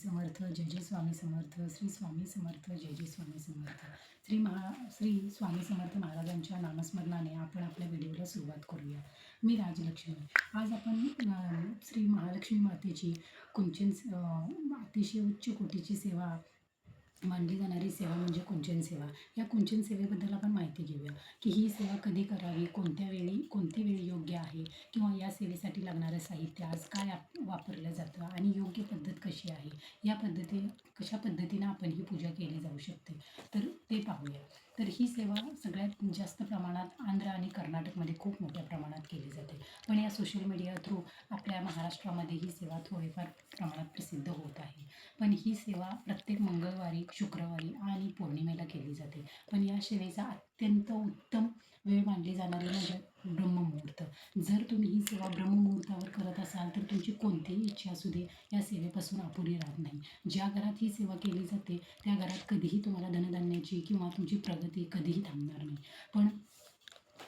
समर्थ, जय जय स्वामी समर्थ, श्री स्वामी समर्थ, जय जय स्वामी समर्थ. श्री स्वामी समर्थ महाराजांच्या नामस्मरणाने आपण आपल्या व्हिडिओला सुरुवात करूया. मी राजलक्ष्मी. आज आपण श्री महालक्ष्मी मातेची कुंचन अतिशय उच्च कोटीची सेवा मानली जाणारी सेवा म्हणजे कुंचन सेवा. या कुंचन सेवेबद्दल आपण माहिती घेऊया की ही सेवा कधी करावी, कोणती वेळ योग्य आहे, किंवा या सेवेसाठी लागणारं साहित्य आज काय वापरलं जातं आणि योग्य पद्धत कशी आहे, या कशा पद्धतीनं आपण ही पूजा केली जाऊ शकते, तर ते पाहूया. तर ही सेवा सगळ्यात जास्त प्रमाणात आंध्र आणि कर्नाटकमध्ये खूप मोठ्या प्रमाणात केली जाते. पण या सोशल मीडिया थ्रू आपल्या महाराष्ट्रामध्ये ही सेवा थोडीफार प्रमाणात प्रसिद्ध होत आहे. पण ही सेवा प्रत्येक मंगळवारी, शुक्रवारी आणि पौर्णिमेला केली जाते. पण या सेवेचा अत्यंत उत्तम वेळ मानली जाणारी म्हणजे ब्रह्ममुहूर्त. जर तुम्ही ही सेवा ब्रह्ममुहूर्तावर करत असाल तर तुमची कोणतीही इच्छा असू दे, या सेवेपासून अपुरी राहत नाही. ज्या घरात ही सेवा केली जाते त्या घरात कधीही तुम्हाला धनधान्याची किंवा तुमची प्रगती कधीही थांबणार नाही. पण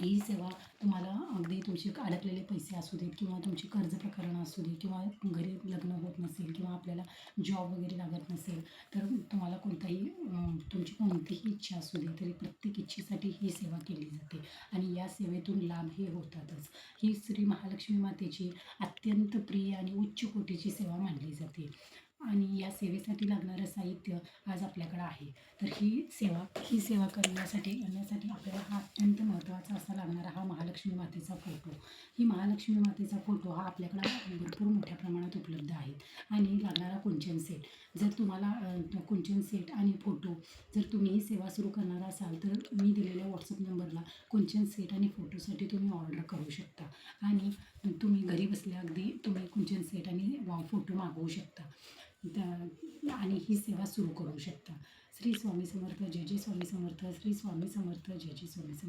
ही सेवा तुम्हाला अगदी तुमचे अडकलेले पैसे असू देत, किंवा तुमची कर्ज प्रकरणं असू दे, किंवा घरी लग्न होत नसेल, किंवा आपल्याला जॉब वगैरे लागत नसेल, तर तुम्हाला तुमची कोणतीही इच्छा असू दे तरी प्रत्येक इच्छेसाठी ही सेवा केली जाते आणि या सेवेतून लाभ हे होतातच. ही श्री महालक्ष्मी मातेची अत्यंत प्रिय आणि उच्च कोटीची सेवा मानली जाते आणि या सेवेसाठी लागणारं साहित्य आज आपल्याकडं आहे. तर ही सेवा करण्यासाठी आपल्याला हा अत्यंत महत्त्वाचा असा लागणारा हा महालक्ष्मी मातेचा फोटो. ही महालक्ष्मी मातेचा फोटो हा आपल्याकडं भरपूर मोठ्या प्रमाणात उपलब्ध आहे. आणि लागणारा कुंचन सेट. जर तुम्हाला कुंचन सेट आणि फोटो जर तुम्ही ही सेवा सुरू करणार असाल तर मी दिलेल्या व्हॉट्सअप नंबरला कुंचन सेट आणि फोटोसाठी तुम्ही ऑर्डर करू शकता आणि तुम्ही घरी बसल्या अगदी तुम्ही कुंचन सेट आणि फोटो मागवू शकता आणि ही सेवा सुरू करू शकता. श्री स्वामी समर्थ, जय जय स्वामी समर्थ, श्री स्वामी समर्थ, जय जय स्वामी समर्थ.